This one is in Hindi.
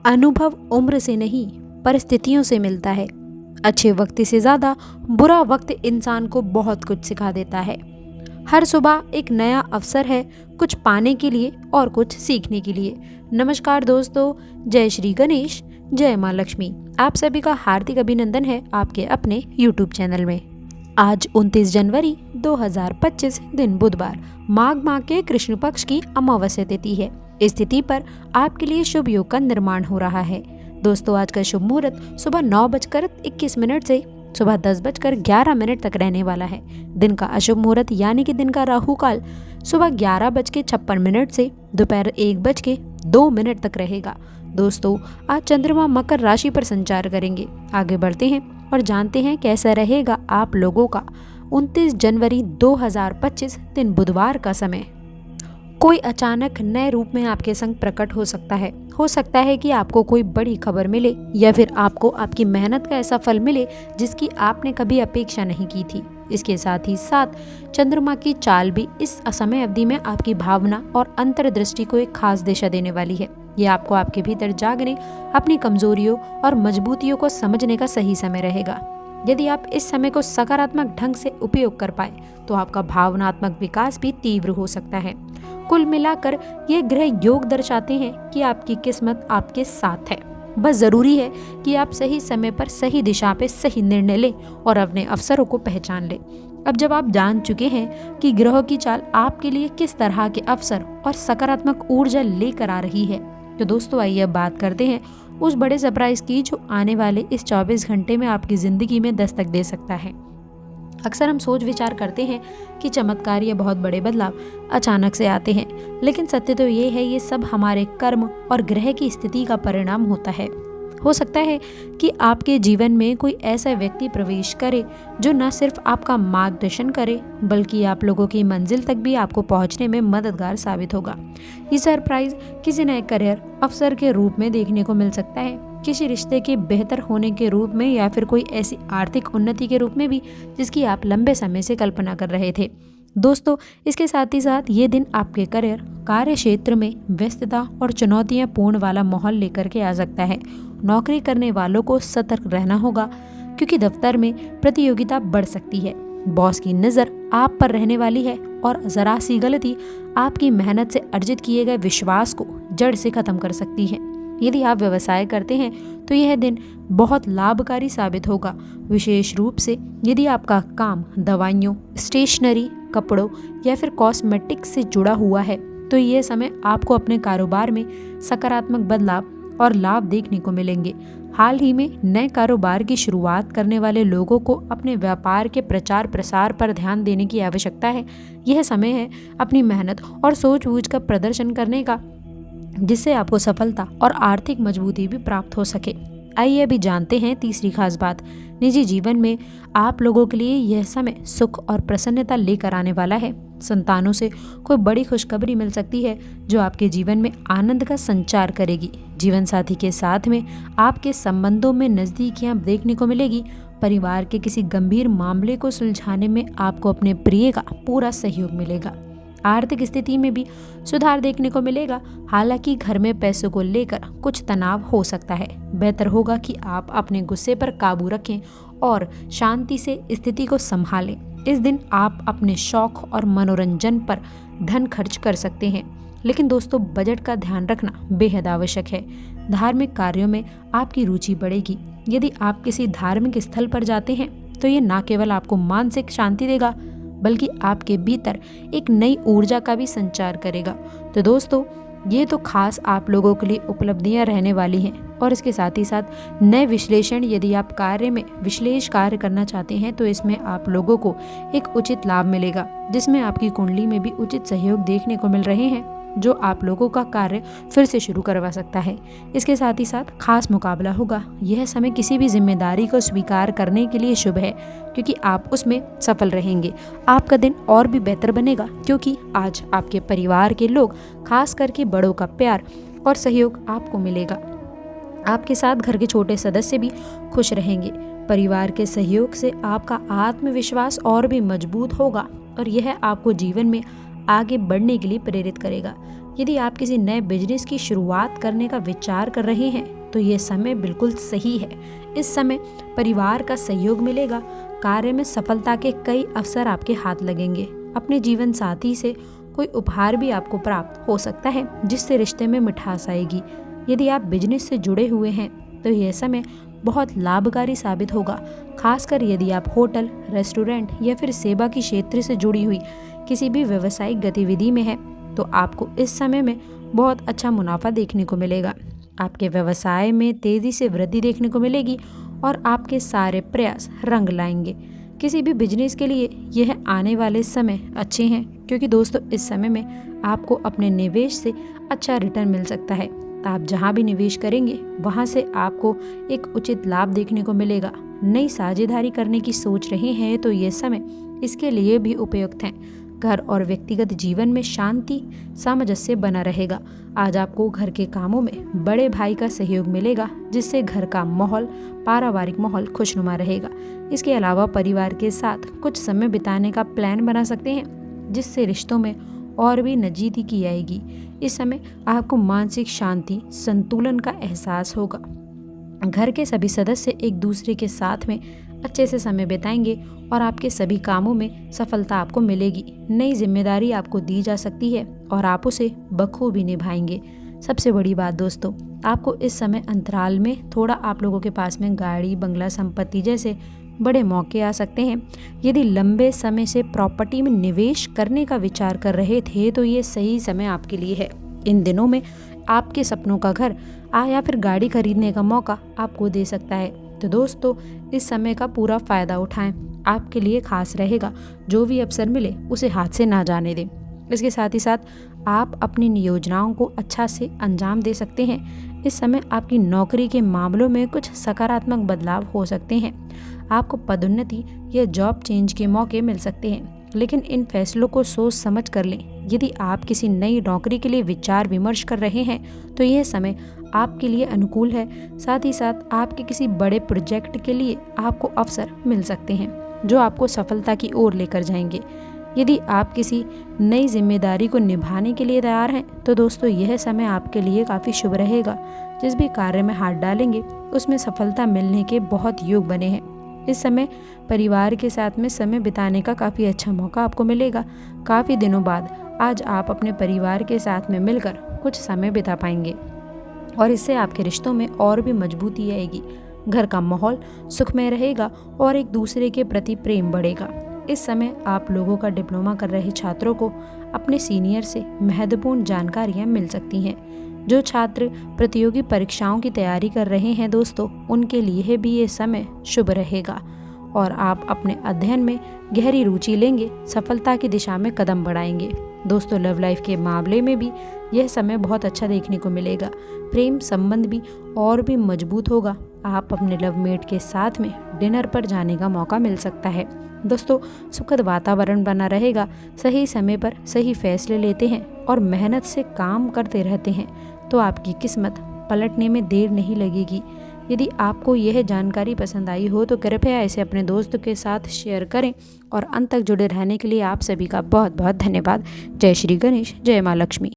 अनुभव उम्र से नहीं परिस्थितियों से मिलता है। अच्छे वक्त से ज़्यादा बुरा वक्त इंसान को बहुत कुछ सिखा देता है। हर सुबह एक नया अवसर है, कुछ पाने के लिए और कुछ सीखने के लिए। नमस्कार दोस्तों, जय श्री गणेश, जय माँ लक्ष्मी। आप सभी का हार्दिक अभिनंदन है आपके अपने YouTube चैनल में। आज 29 जनवरी 2025 दिन बुधवार, माघ माह के कृष्ण पक्ष की अमावस्या तिथि है। इस तिथि पर आपके लिए शुभ योग का निर्माण हो रहा है। दोस्तों, आज का शुभ मुहूर्त सुबह 9:21 से सुबह 10:11 तक रहने वाला है। दिन का अशुभ मुहूर्त यानी कि दिन का राहु काल सुबह 11:56 से दोपहर 1:02 तक रहेगा। दोस्तों, आज चंद्रमा मकर राशि पर संचार करेंगे। आगे बढ़ते हैं और जानते हैं कैसा रहेगा आप लोगों का 29 जनवरी 2025 दिन बुधवार का समय। कोई अचानक नए रूप में आपके संग प्रकट हो सकता है। हो सकता है कि आपको कोई बड़ी खबर मिले या फिर आपको आपकी मेहनत का ऐसा फल मिले जिसकी आपने कभी अपेक्षा नहीं की थी। इसके साथ ही साथ चंद्रमा की चाल भी इस समय अवधि में आपकी भावना और अंतर्दृष्टि को एक खास दिशा देने वाली है। ये आपको आपके भीतर जागने, अपनी कमजोरियों और मजबूतियों को समझने का सही समय रहेगा। यदि आप इस समय को सकारात्मक ढंग से उपयोग कर पाए तो आपका भावनात्मक विकास भी तीव्र हो सकता है। कुल मिलाकर ये ग्रह योग दर्शाते हैं कि आपकी किस्मत आपके साथ है। बस जरूरी है कि आप सही समय पर सही दिशा पे सही निर्णय लें और अपने अवसरों को पहचान लें। अब जब आप जान चुके हैं कि ग्रहों की चाल आपके लिए किस तरह के अवसर और सकारात्मक ऊर्जा लेकर आ रही है, तो दोस्तों आइए अब बात करते हैं उस बड़े सरप्राइज की जो आने वाले इस 24 घंटे में आपकी जिंदगी में दस्तक दे सकता है। अक्सर हम सोच विचार करते हैं कि चमत्कार या बहुत बड़े बदलाव अचानक से आते हैं, लेकिन सत्य तो ये है ये सब हमारे कर्म और ग्रह की स्थिति का परिणाम होता है। हो सकता है कि आपके जीवन में कोई ऐसा व्यक्ति प्रवेश करे जो न सिर्फ आपका मार्गदर्शन करे बल्कि आप लोगों की मंजिल तक भी आपको पहुंचने में मददगार साबित होगा। ये सरप्राइज किसी नए करियर अवसर के रूप में देखने को मिल सकता है, किसी रिश्ते के बेहतर होने के रूप में या फिर कोई ऐसी आर्थिक उन्नति के रूप में भी जिसकी आप लंबे समय से कल्पना कर रहे थे। दोस्तों, इसके साथ ही साथ ये दिन आपके करियर, कार्य क्षेत्र में व्यस्तता और चुनौतियां पूर्ण वाला माहौल लेकर के आ सकता है। नौकरी करने वालों को सतर्क रहना होगा क्योंकि दफ्तर में प्रतियोगिता बढ़ सकती है। बॉस की नज़र आप पर रहने वाली है और जरा सी गलती आपकी मेहनत से अर्जित किए गए विश्वास को जड़ से खत्म कर सकती है। यदि आप व्यवसाय करते हैं तो यह दिन बहुत लाभकारी साबित होगा, विशेष रूप से यदि आपका काम दवाइयों, स्टेशनरी, कपड़ों या फिर कॉस्मेटिक्स से जुड़ा हुआ है तो यह समय आपको अपने कारोबार में सकारात्मक बदलाव और लाभ देखने को मिलेंगे। हाल ही में नए कारोबार की शुरुआत करने वाले लोगों को अपने व्यापार के प्रचार प्रसार पर ध्यान देने की आवश्यकता है। यह समय है अपनी मेहनत और सूझबूझ का प्रदर्शन करने का, जिससे आपको सफलता और आर्थिक मजबूती भी प्राप्त हो सके। आइए अभी जानते हैं तीसरी खास बात। निजी जीवन में आप लोगों के लिए यह समय सुख और प्रसन्नता लेकर आने वाला है। संतानों से कोई बड़ी खुशखबरी मिल सकती है जो आपके जीवन में आनंद का संचार करेगी। जीवन साथी के साथ में आपके संबंधों में नजदीकियां देखने को मिलेगी। परिवार के किसी गंभीर मामले को सुलझाने में आपको अपने प्रिय का पूरा सहयोग मिलेगा। आर्थिक स्थिति में भी सुधार देखने को मिलेगा। हालांकि घर में पैसों को लेकर कुछ तनाव हो सकता है। बेहतर होगा कि आप अपने गुस्से पर काबू रखें और शांति से स्थिति को संभालें। इस दिन आप अपने शौक और मनोरंजन पर धन खर्च कर सकते हैं, लेकिन दोस्तों बजट का ध्यान रखना बेहद आवश्यक है। धार्मिक कार्यों में आपकी रुचि बढ़ेगी। यदि आप किसी धार्मिक स्थल पर जाते हैं तो ये न केवल आपको मानसिक शांति देगा बल्कि आपके भीतर एक नई ऊर्जा का भी संचार करेगा। तो दोस्तों, ये तो खास आप लोगों के लिए उपलब्धियां रहने वाली हैं और इसके साथ ही साथ नए विश्लेषण, यदि आप कार्य में विश्लेष कार्य करना चाहते हैं तो इसमें आप लोगों को एक उचित लाभ मिलेगा, जिसमें आपकी कुंडली में भी उचित सहयोग देखने को मिल रहे हैं जो आप लोगों का कार्य फिर से शुरू करवा सकता है। इसके साथ ही साथ खास मुकाबला होगा। यह समय किसी भी जिम्मेदारी को स्वीकार करने के लिए शुभ है क्योंकि आप उसमें सफल रहेंगे। आपका दिन और भी बेहतर बनेगा क्योंकि आज आपके परिवार के लोग, खास करके बड़ों का प्यार और सहयोग आपको मिलेगा। आपके साथ घर के छोटे सदस्य भी खुश रहेंगे। परिवार के सहयोग से आपका आत्मविश्वास और भी मजबूत होगा और यह आपको जीवन में आगे बढ़ने के लिए प्रेरित करेगा। यदि आप किसी नए बिजनेस की शुरुआत करने का विचार कर रहे हैं तो ये समय बिल्कुल सही है। इस समय परिवार का सहयोग मिलेगा, कार्य में सफलता के कई अवसर आपके हाथ लगेंगे। अपने जीवन साथी से कोई उपहार भी आपको प्राप्त हो सकता है जिससे रिश्ते में मिठास आएगी। यदि आप बिजनेस से जुड़े हुए हैं तो यह समय बहुत लाभकारी साबित होगा, खासकर यदि आप होटल, रेस्टोरेंट या फिर सेवा की क्षेत्र से जुड़ी हुई किसी भी व्यावसायिक गतिविधि में है तो आपको इस समय में बहुत अच्छा मुनाफा देखने को मिलेगा। आपके व्यवसाय में तेजी से वृद्धि देखने को मिलेगी और आपके सारे प्रयास रंग लाएंगे। किसी भी बिजनेस के लिए यह आने वाले समय अच्छे हैं, क्योंकि दोस्तों इस समय में आपको अपने निवेश से अच्छा रिटर्न मिल सकता है। आप जहां भी निवेश करेंगे वहां से आपको एक उचित लाभ देखने को मिलेगा। नई साझेदारी करने की सोच रहे हैं तो ये समय इसके लिए भी उपयुक्त है। घर और व्यक्तिगत जीवन में शांति सामंजस्य बना रहेगा। आज आपको घर के कामों में बड़े भाई का सहयोग मिलेगा, जिससे घर का माहौल, पारिवारिक माहौल खुशनुमा रहेगा। इसके अलावा परिवार के साथ कुछ समय बिताने का प्लान बना सकते हैं, जिससे रिश्तों में और भी नज़दीकी आएगी। इस समय आपको मानसिक शांति, संतुलन का एहसास होगा। घर के सभी सदस्य एक दूसरे के साथ में अच्छे से समय बिताएंगे और आपके सभी कामों में सफलता आपको मिलेगी। नई जिम्मेदारी आपको दी जा सकती है और आप उसे बखूबी निभाएंगे। सबसे बड़ी बात दोस्तों, आपको इस समय अंतराल में थोड़ा आप लोगों के पास में गाड़ी, बंगला, संपत्ति जैसे बड़े मौके आ सकते हैं। यदि लंबे समय से प्रॉपर्टी में निवेश करने का विचार कर रहे थे तो ये सही समय आपके लिए है। इन दिनों में आपके सपनों का घर या फिर गाड़ी खरीदने का मौका आपको दे सकता है। तो दोस्तों इस समय का पूरा फायदा उठाएं, आपके लिए खास रहेगा। जो भी अवसर मिले उसे हाथ से ना जाने दें। इसके साथ ही साथ आप अपनी योजनाओं को अच्छा से अंजाम दे सकते हैं। इस समय आपकी नौकरी के मामलों में कुछ सकारात्मक बदलाव हो सकते हैं। आपको पदोन्नति या जॉब चेंज के मौके मिल सकते हैं, लेकिन इन फैसलों को सोच समझ कर लें। यदि आप किसी नई नौकरी के लिए विचार विमर्श कर रहे हैं तो यह समय आपके लिए अनुकूल है। साथ ही साथ आपके किसी बड़े प्रोजेक्ट के लिए आपको अवसर मिल सकते हैं जो आपको सफलता की ओर लेकर जाएंगे। यदि आप किसी नई जिम्मेदारी को निभाने के लिए तैयार हैं तो दोस्तों यह समय आपके लिए काफ़ी शुभ रहेगा। जिस भी कार्य में हाथ डालेंगे उसमें सफलता मिलने के बहुत योग बने हैं। इस समय परिवार के साथ में समय बिताने का काफ़ी अच्छा मौका आपको मिलेगा। काफ़ी दिनों बाद आज आप अपने परिवार के साथ में मिलकर कुछ समय बिता पाएंगे और इससे आपके रिश्तों में और भी मजबूती आएगी। घर का माहौल सुखमय रहेगा और एक दूसरे के प्रति प्रेम बढ़ेगा। इस समय आप लोगों का डिप्लोमा कर रहे छात्रों को अपने सीनियर से महत्वपूर्ण जानकारियां मिल सकती हैं। जो छात्र प्रतियोगी परीक्षाओं की तैयारी कर रहे हैं दोस्तों, उनके लिए भी ये समय शुभ रहेगा और आप अपने अध्ययन में गहरी रुचि लेंगे, सफलता की दिशा में कदम बढ़ाएंगे। दोस्तों लव लाइफ के मामले में भी यह समय बहुत अच्छा देखने को मिलेगा। प्रेम संबंध भी और भी मजबूत होगा। आप अपने लव मेट के साथ में डिनर पर जाने का मौका मिल सकता है। दोस्तों सुखद वातावरण बना रहेगा। सही समय पर सही फैसले लेते हैं और मेहनत से काम करते रहते हैं तो आपकी किस्मत पलटने में देर नहीं लगेगी। यदि आपको यह जानकारी पसंद आई हो तो कृपया इसे अपने दोस्तों के साथ शेयर करें और अंत तक जुड़े रहने के लिए आप सभी का बहुत बहुत धन्यवाद। जय श्री गणेश, जय माँ लक्ष्मी।